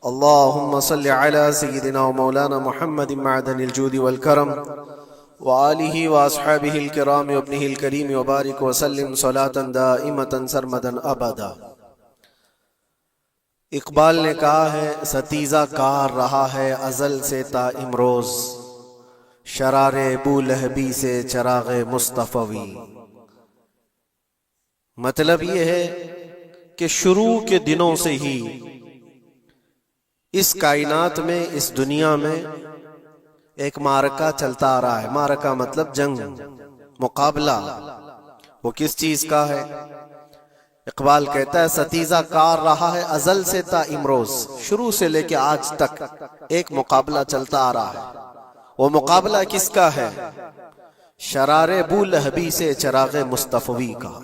اللهم صل على سيدنا ومولانا محمد معدن الجود والكرم وآله وأصحابه الكرام وابنه الكريم وبارك وسلم صلاة دائمة سرمدا أبدا۔ اقبال نے کہا ہے ستیزہ کار رہا ہے ازل سے تا امروز، شرار بولہبی سے چراغ مصطفی۔ مطلب یہ ہے کہ شروع کے دنوں سے ہی اس کائنات میں، اس دنیا میں ایک معرکہ چلتا آ رہا ہے۔ معرکہ مطلب جنگ، مقابلہ۔ وہ کس چیز کا ہے؟ اقبال کہتا ہے ستیزہ کار رہا ہے ازل سے تا امروز، شروع سے لے کے آج تک ایک مقابلہ چلتا آ رہا ہے۔ وہ مقابلہ کس کا ہے؟ شرار بولہبی سے چراغ مصطفی کا۔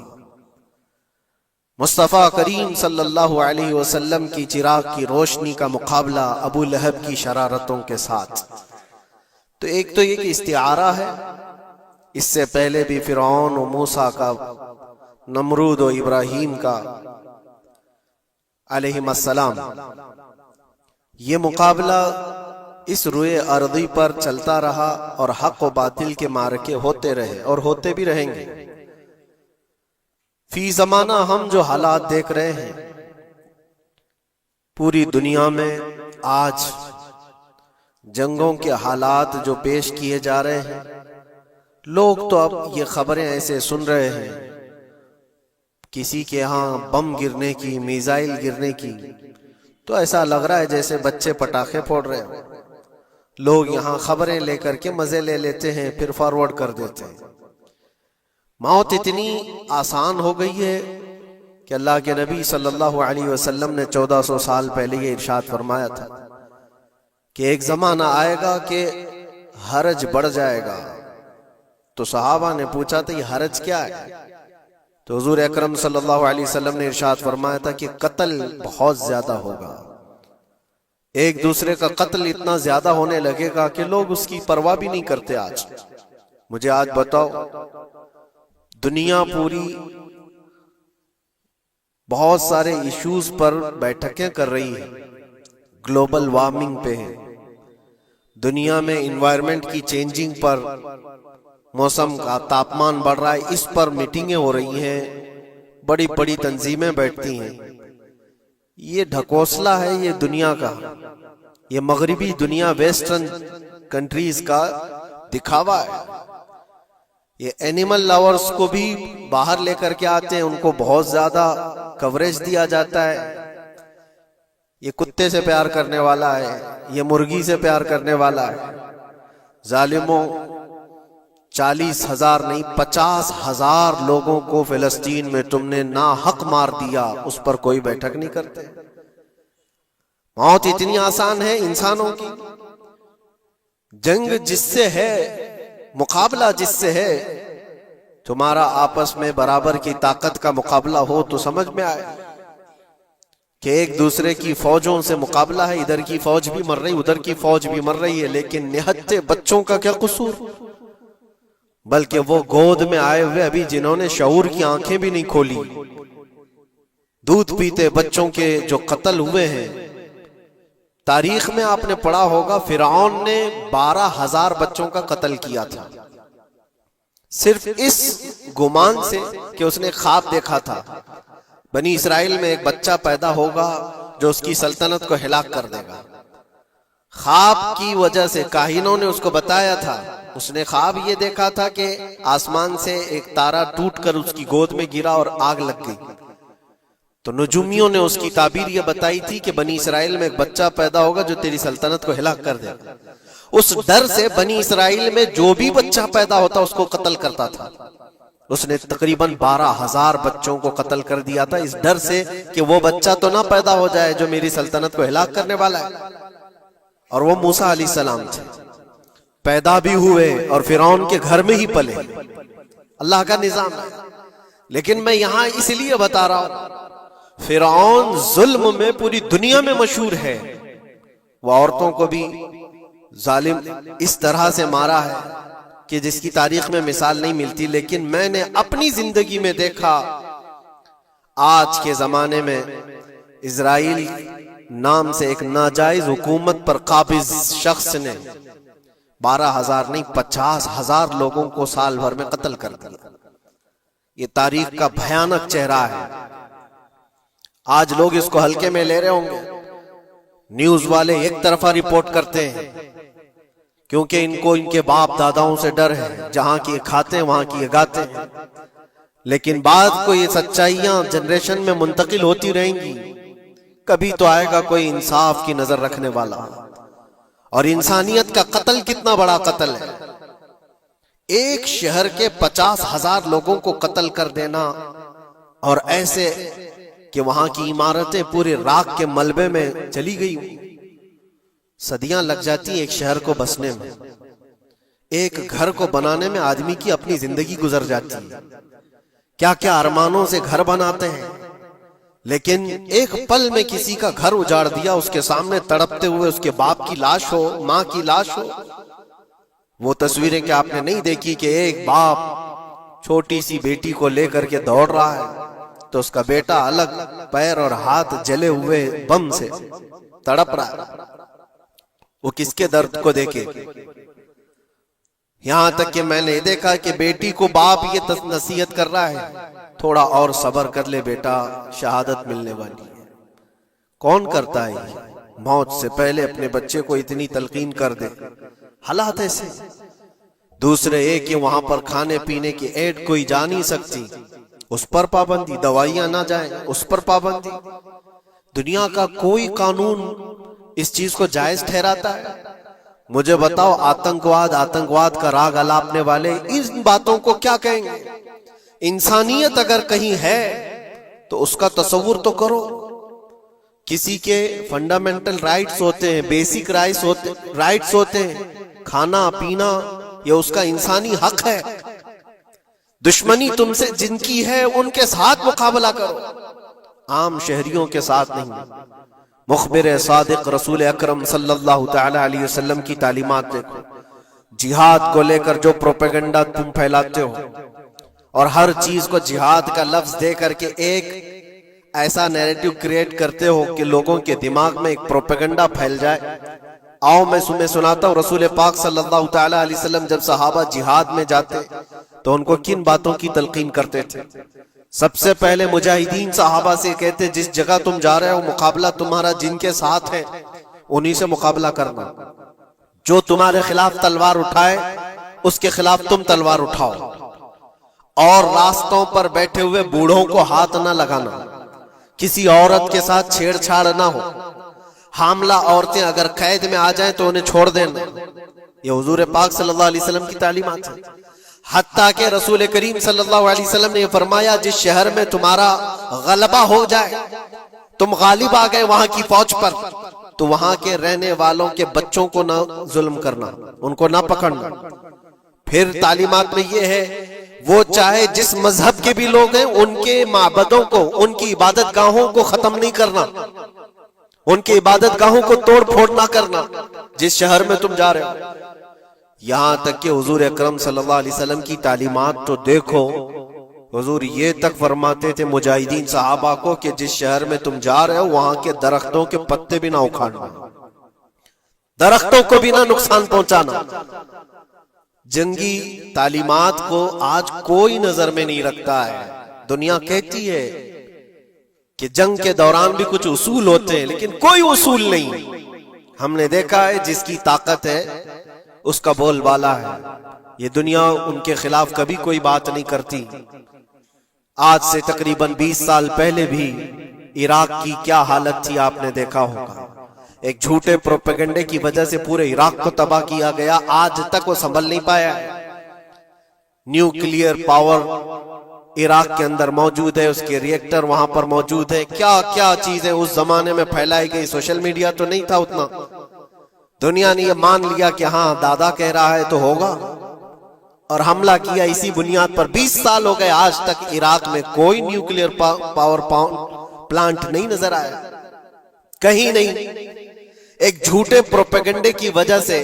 مصطفیٰ کریم صلی اللہ علیہ وسلم کی چراغ کی روشنی کا مقابلہ ابو لہب کی شرارتوں کے ساتھ۔ تو ایک تو یہ کہ استعارہ ہے، اس سے پہلے بھی فرعون و موسیٰ کا، نمرود و ابراہیم کا علیہم السلام، یہ مقابلہ اس روئے ارضی پر چلتا رہا اور حق و باطل کے معرکے ہوتے رہے اور ہوتے بھی رہیں گے۔ فی زمانہ ہم جو حالات دیکھ رہے ہیں پوری دنیا میں، آج جنگوں کے حالات جو پیش کیے جا رہے ہیں، لوگ تو اب یہ خبریں ایسے سن رہے ہیں، کسی کے ہاں بم گرنے کی، میزائل گرنے کی، تو ایسا لگ رہا ہے جیسے بچے پٹاخے پھوڑ رہے ہیں۔ لوگ یہاں خبریں لے کر کے مزے لے لیتے ہیں، پھر فارورڈ کر دیتے ہیں۔ موت اتنی آسان ہو گئی ہے کہ اللہ کے نبی صلی اللہ علیہ وسلم نے 1400 سال پہلے یہ ارشاد فرمایا تھا کہ ایک زمانہ آئے گا کہ حرج بڑھ جائے گا۔ تو صحابہ نے پوچھا تھا یہ حرج کیا ہے؟ تو حضور اکرم صلی اللہ علیہ وسلم نے ارشاد فرمایا تھا کہ قتل بہت زیادہ ہوگا، ایک دوسرے کا قتل اتنا زیادہ ہونے لگے گا کہ لوگ اس کی پرواہ بھی نہیں کرتے۔ آج مجھے آج بتاؤ، دنیا پوری بہت سارے ایشوز پر بیٹھکیں کر رہی ہے، گلوبل وارمنگ پہ ہے، دنیا میں انوائرمنٹ کی چینجنگ پر، موسم کا تاپمان بڑھ رہا ہے، اس پر میٹنگیں ہو رہی ہیں، بڑی بڑی تنظیمیں بیٹھتی ہیں۔ یہ ڈھکوسلا ہے یہ دنیا کا، یہ مغربی دنیا، ویسٹرن کنٹریز کا دکھاوا ہے۔ یہ اینیمل لاورز کو بھی باہر لے کر کے آتے ہیں، ان کو بہت زیادہ کوریج دیا جاتا ہے۔ یہ کتے سے پیار کرنے والا ہے، یہ مرغی سے پیار کرنے والا ہے۔ ظالموں، 40,000 نہیں 50,000 لوگوں کو فلسطین میں تم نے ناحق مار دیا، اس پر کوئی بیٹھک نہیں کرتے۔ موت اتنی آسان ہے انسانوں کی۔ جنگ جس سے ہے، مقابلہ جس سے ہے، تمہارا آپس میں برابر کی طاقت کا مقابلہ ہو تو سمجھ میں آئے کہ ایک دوسرے کی فوجوں سے مقابلہ ہے، ادھر کی فوج بھی مر رہی، ادھر کی فوج بھی مر رہی ہے، لیکن نہتے بچوں کا کیا قصور؟ بلکہ وہ گود میں آئے ہوئے ابھی جنہوں نے شعور کی آنکھیں بھی نہیں کھولی، دودھ پیتے بچوں کے جو قتل ہوئے ہیں۔ تاریخ میں آپ نے پڑھا ہوگا فرعون نے 12,000 بچوں کا قتل کیا تھا، صرف اس گمان سے کہ اس نے خواب دیکھا تھا بنی اسرائیل میں ایک بچہ پیدا ہوگا جو اس کی سلطنت کو ہلاک کر دے گا۔ خواب کی وجہ سے کاہنوں نے اس کو بتایا تھا، اس نے خواب یہ دیکھا تھا کہ آسمان سے ایک تارا ٹوٹ کر اس کی گود میں گرا اور آگ لگ گئی۔ تو نجومیوں نے اس کی تعبیر یہ بتائی تھی کہ بنی اسرائیل میں ایک بچہ پیدا ہوگا جو تیری سلطنت کو ہلاک کر دے گا۔ اس ڈر سے بنی اسرائیل میں جو بھی بچہ پیدا ہوتا اس کو قتل کرتا تھا۔ اس نے تقریباً 12,000 بچوں کو قتل کر دیا تھا، اس ڈر سے کہ وہ بچہ تو نہ پیدا ہو جائے جو میری سلطنت کو ہلاک کرنے والا ہے۔ اور وہ موسیٰ علیہ السلام تھے، پیدا بھی ہوئے اور فرعون کے گھر میں ہی پلے۔ اللہ کا نظام ہے۔ لیکن میں یہاں اس لیے بتا رہا ہوں، فرعون ظلم میں پوری دنیا میں مشہور ہے، وہ عورتوں کو بھی ظالم اس طرح سے مارا ہے کہ جس کی تاریخ میں مثال نہیں ملتی۔ لیکن میں نے اپنی زندگی میں دیکھا، آج کے زمانے میں اسرائیل نام سے ایک ناجائز حکومت پر قابض شخص نے 12,000 نہیں 50,000 لوگوں کو سال بھر میں قتل کر دیا۔ یہ تاریخ کا بھیانک چہرہ ہے۔ آج لوگ اس کو ہلکے میں لے رہے ہوں گے، نیوز والے ایک طرفہ رپورٹ کرتے ہیں کیونکہ ان کو ان کے باپ داداؤں سے ڈر ہے، جہاں کی کھاتے ہیں وہاں کی گاتے ہیں، لیکن بعد کو یہ سچائیاں جنریشن میں منتقل ہوتی رہیں گی۔ کبھی تو آئے گا کوئی انصاف کی نظر رکھنے والا۔ اور انسانیت کا قتل کتنا بڑا قتل ہے، ایک شہر کے 50,000 لوگوں کو قتل کر دینا، اور ایسے کہ وہاں کی عمارتیں پورے راکھ کے ملبے میں چلی گئی، صدیاں لگ جاتی ایک شہر کو بسنے میں، ایک گھر کو بنانے میں آدمی کی اپنی زندگی گزر جاتی ہے۔ کیا کیا ارمانوں سے گھر بناتے ہیں، لیکن ایک پل میں کسی کا گھر اجاڑ دیا، اس کے سامنے تڑپتے ہوئے اس کے باپ کی لاش ہو، ماں کی لاش ہو۔ وہ تصویریں کہ آپ نے نہیں دیکھی کہ ایک باپ چھوٹی سی بیٹی کو لے کر کے دوڑ رہا ہے تو اس کا بیٹا الگ پیر اور ہاتھ جلے ہوئے بم سے تڑپ رہا ہے، وہ کس کے درد کو دیکھے۔ یہاں تک کہ میں نے دیکھا کہ بیٹی کو باپ یہ نصیحت کر رہا ہے، تھوڑا اور صبر کر لے بیٹا، شہادت ملنے والی ہے۔ کون کرتا ہے یہ؟ موت سے پہلے اپنے بچے کو اتنی تلقین کر دے۔ حالات ایسے۔ دوسرے ایک کہ وہاں پر کھانے پینے کی ایڈ کوئی جا نہیں سکتی، اس پر پابندی، دوائیاں نہ جائیں اس پر پابندی۔ دنیا کا کوئی قانون اس چیز کو جائز ٹھہراتا ہے؟ مجھے بتاؤ، آتنکواد کا راگ الاپنے والے ان باتوں کو کیا کہیں گے؟ انسانیت اگر کہیں ہے تو اس کا تصور تو کرو۔ کسی کے فنڈامنٹل رائٹس ہوتے ہیں، بیسک رائٹس ہوتے ہیں، کھانا پینا، یہ اس کا انسانی حق ہے۔ دشمنی تم سے جن کی ہے ان کے ساتھ مقابلہ کرو، عام شہریوں کے ساتھ نہیں۔ مخبر صادق رسول اکرم صلی اللہ تعالی علیہ وسلم کی تعلیمات دیکھو۔ جہاد کو لے کر جو پروپیگنڈا تم پھیلاتے ہو اور ہر چیز کو جہاد کا لفظ دے کر کے ایک ایسا نیریٹو کریٹ کرتے ہو کہ لوگوں کے دماغ میں ایک پروپیگنڈا پھیل جائے۔ آؤ میں سناتا ہوں، رسول پاک صلی اللہ تعالی علیہ وسلم جب صحابہ جہاد میں جاتے تو ان کو کن باتوں کی تلقین کرتے تھے؟ سب سے پہلے مجاہدین صحابہ سے کہتے جس جگہ تم جا رہے ہو مقابلہ تمہارا جن کے ساتھ ہے انہی سے مقابلہ کرنا، جو تمہارے خلاف تلوار اٹھائے اس کے خلاف تم تلوار اٹھاؤ، اور راستوں پر بیٹھے ہوئے بوڑھوں کو ہاتھ نہ لگانا، کسی عورت کے ساتھ چھیڑ چھاڑ نہ ہو، حاملہ عورتیں اگر قید میں آ جائیں تو انہیں چھوڑ دینا۔ یہ حضور پاک صلی اللہ علیہ وسلم کی تعلیمات ہیں۔ حتیٰ کہ رسول کریم صلی اللہ علیہ وسلم نے فرمایا جس شہر میں تمہارا غلبہ ہو جائے، تم غالب آ گئے وہاں کی فوج پر، تو وہاں کے رہنے والوں کے بچوں کو نہ ظلم کرنا، ان کو نہ پکڑنا۔ پھر تعلیمات میں یہ ہے وہ چاہے جس مذہب کے بھی لوگ ہیں ان کے معبدوں کو، ان کی عبادت گاہوں کو ختم نہیں کرنا، ان کی عبادت گاہوں کو توڑ پھوڑ نہ کرنا جس شہر میں تم جا رہے ہو۔ یہاں تک کہ حضور اکرم صلی اللہ علیہ وسلم کی تعلیمات تو دیکھو، حضور یہ تک فرماتے تھے مجاہدین صحابہ کو کہ جس شہر میں تم جا رہے ہو وہاں کے درختوں کے پتے بھی نہ اکھاڑنا، درختوں کو بھی نہ نقصان پہنچانا۔ جنگی تعلیمات کو آج کوئی نظر میں نہیں رکھتا ہے۔ دنیا کہتی ہے کہ جنگ کے دوران بھی کچھ اصول ہوتے ہیں، لیکن کوئی اصول نہیں۔ ہم نے دیکھا ہے جس کی طاقت ہے اس کا بول بالا ہے۔ یہ دنیا ان کے خلاف کبھی کوئی بات نہیں کرتی۔ آج سے تقریباً 20 سال پہلے بھی عراق کی کیا حالت تھی آپ نے دیکھا ہوگا۔ ایک جھوٹے پروپیگنڈے کی وجہ سے پورے عراق کو تباہ کیا گیا، آج تک وہ سنبھل نہیں پایا۔ نیوکلیئر پاور عراق کے اندر موجود ہے، اس کے ری ایکٹر وہاں پر موجود ہے، کیا کیا چیزیں اس زمانے میں پھیلائی گئی۔ سوشل میڈیا تو نہیں تھا اتنا، دنیا نے یہ مان لیا کہ ہاں دادا کہہ رہا ہے تو ہوگا، اور حملہ کیا اسی بنیاد پر۔ 20 سال ہو گئے، آج تک عراق میں کوئی نیوکلیئر پاور پلانٹ نہیں نظر آیا، کہیں نہیں۔ ایک جھوٹے پروپیگنڈے کی وجہ سے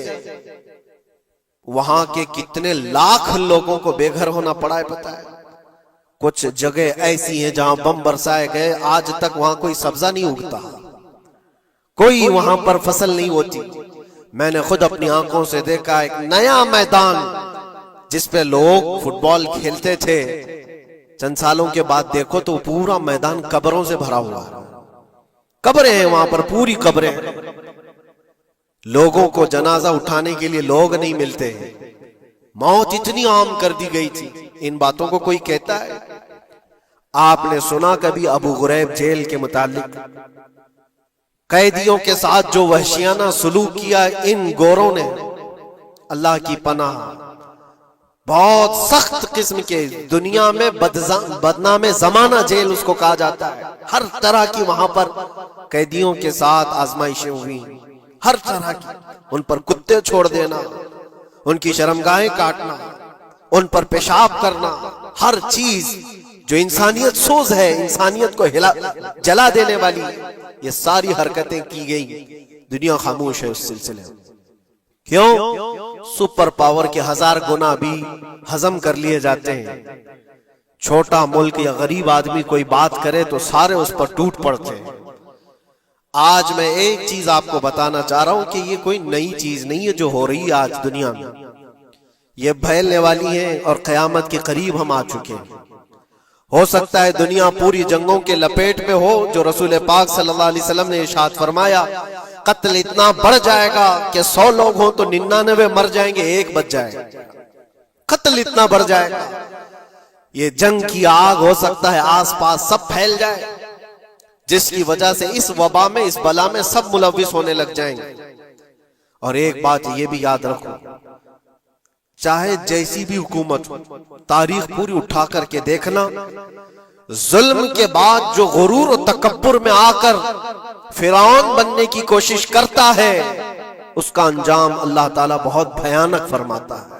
وہاں کے کتنے لاکھ لوگوں کو بے گھر ہونا پڑا ہے پتہ ہے۔ کچھ جگہ ایسی ہیں جہاں بم برسائے گئے، آج تک وہاں کوئی سبزہ نہیں اگتا، کوئی وہاں پر فصل نہیں ہوتی. میں نے خود اپنی آنکھوں سے دیکھا ایک نیا میدان جس پہ لوگ فٹ بال کھیلتے تھے، چند سالوں کے بعد دیکھو تو پورا میدان قبروں سے بھرا ہوا ہے. قبریں ہیں وہاں پر، پوری قبریں. لوگوں کو جنازہ اٹھانے کے لیے لوگ نہیں ملتے. موت اتنی عام کر دی گئی تھی. ان باتوں کو کوئی کہتا ہے؟ آپ نے سنا کبھی ابو غریب جیل کے متعلق؟ قیدیوں کے ساتھ جو وحشیانہ سلوک کیا ان گوروں نے، اللہ کی پناہ، بہت سخت قسم کے، دنیا میں بدنام زمانہ جیل اس کو کہا جاتا ہے. ہر طرح کی وہاں پر قیدیوں کے ساتھ آزمائشیں ہوئی، ہر طرح کی. ان پر کتے چھوڑ دینا، ان کی شرمگاہیں کاٹنا، ان پر پیشاب کرنا، ہر چیز جو انسانیت سوز ہے، انسانیت کو جلا دینے والی، یہ ساری حرکتیں کی گئی. دنیا خاموش ہے اس سلسلے میں. کیوں؟ سپر پاور کے 1000 گنا بھی ہضم کر لیے جاتے ہیں. چھوٹا ملک یا غریب آدمی کوئی بات کرے تو سارے اس پر ٹوٹ پڑتے ہیں. آج میں ایک چیز آپ کو بتانا چاہ رہا ہوں کہ یہ کوئی نئی چیز نہیں ہے جو ہو رہی ہے آج دنیا میں. یہ پھیلنے والی ہے اور قیامت کے قریب ہم آ چکے ہیں. ہو سکتا ہے دنیا پوری جنگوں کے لپیٹ میں ہو جو رسول پاک صلی اللہ علیہ وسلم نے ارشاد فرمایا قتل اتنا بڑھ جائے گا کہ 100 لوگ ہوں تو 99 مر جائیں گے، ایک بچ جائے گا. قتل اتنا بڑھ جائے گا. یہ جنگ کی آگ ہو سکتا ہے آس پاس سب پھیل جائے، جس کی وجہ سے اس وبا میں، اس بلا میں سب ملوث ہونے لگ جائیں گے. اور ایک بات یہ بھی یاد رکھو، چاہے جیسی بھی حکومت ہو، تاریخ پوری اٹھا کر کے دیکھنا، ظلم کے بعد جو غرور و تکبر میں آ کر فرعون بننے کی کوشش کرتا ہے، اس کا انجام اللہ تعالیٰ بہت بھیانک فرماتا ہے.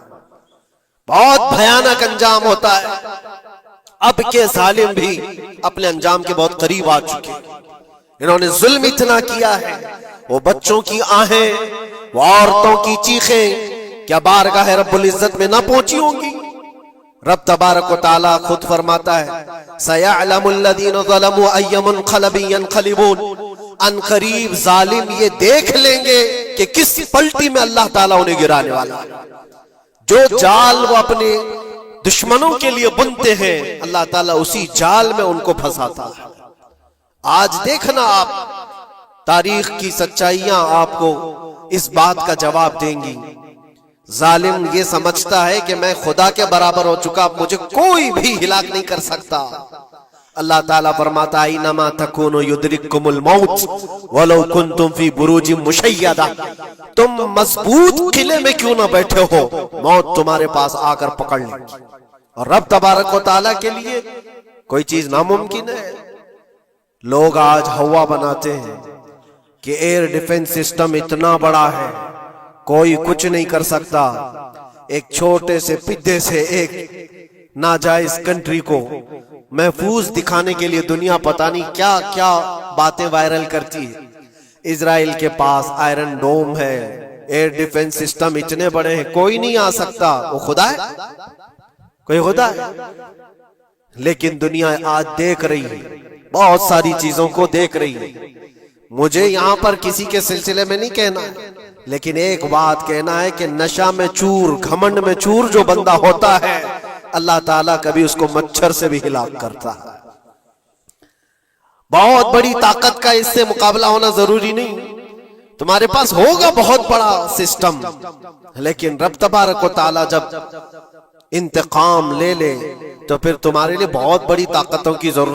بہت بھیانک انجام ہوتا ہے. اب کے ظالم بھی اپنے انجام کے بہت قریب آ چکے. انہوں نے ظلم اتنا کیا ہے، وہ بچوں کی آہیں، وہ عورتوں کی چیخیں کیا بارگاہ رب العزت میں نہ پہنچی ہوں گی؟ رب تبارک و تعالی خود فرماتا ہے سَيَعْلَمُ الَّذِينَ ظَلَمُوا أَيَّ مُنْقَلَبٍ يَنْقَلِبُونَ. ان قریب ظالم یہ دیکھ لیں گے کہ کس پلٹی میں اللہ تعالیٰ انہیں گرانے والا ہے. جو جال وہ اپنے دشمنوں کے لیے بنتے ہیں، اللہ تعالیٰ اسی جال میں ان کو پھنساتا ہے. آج دیکھنا آپ، تاریخ کی سچائیاں آپ کو اس بات کا جواب دیں گی. ظالم یہ سمجھتا ہے کہ میں خدا کے برابر ہو چکا، مجھے کوئی بھی ہلاک نہیں کر سکتا. اللہ تعالیٰ فرماتا ہے اینما تکونوا یدرککم الموت ولو کنتم فی بروج مشیدہ. تم مضبوط قلعے میں کیوں نہ بیٹھے ہو، موت تمہارے پاس آ کر پکڑ لے. اور رب تبارک و تعالیٰ کے لیے کوئی چیز ناممکن ہے. لوگ آج ہوا بناتے ہیں کہ ایئر ڈیفنس سسٹم اتنا بڑا ہے کوئی کچھ نہیں کر سکتا. ایک چھوٹے سے پدے سے ایک ناجائز کنٹری کو محفوظ دکھانے کے لیے دنیا پتہ نہیں کیا کیا باتیں وائرل کرتی ہے. اسرائیل کے پاس آئرن ڈوم ہے، ایئر ڈیفنس سسٹم اتنے بڑے ہیں، کوئی نہیں آ سکتا. وہ خدا ہے؟ کوئی خدا ہے؟ لیکن دنیا آج دیکھ رہی ہے، بہت ساری چیزوں کو دیکھ رہی ہے. مجھے یہاں پر کسی کے سلسلے میں نہیں کہنا ہے، لیکن ایک بات کہنا ہے کہ نشہ میں چور، گھمنڈ میں چور جو بندہ ہوتا ہے، اللہ تعالیٰ کبھی اس کو مچھر سے بھی ہلاک کرتا ہے. بہت بڑی طاقت کا اس سے مقابلہ ہونا ضروری نہیں. تمہارے پاس ہوگا بہت بڑا سسٹم، لیکن رب تبارک و تعالیٰ جب انتقام لے لے تو پھر تمہارے لیے بہت بڑی طاقتوں کی ضرورت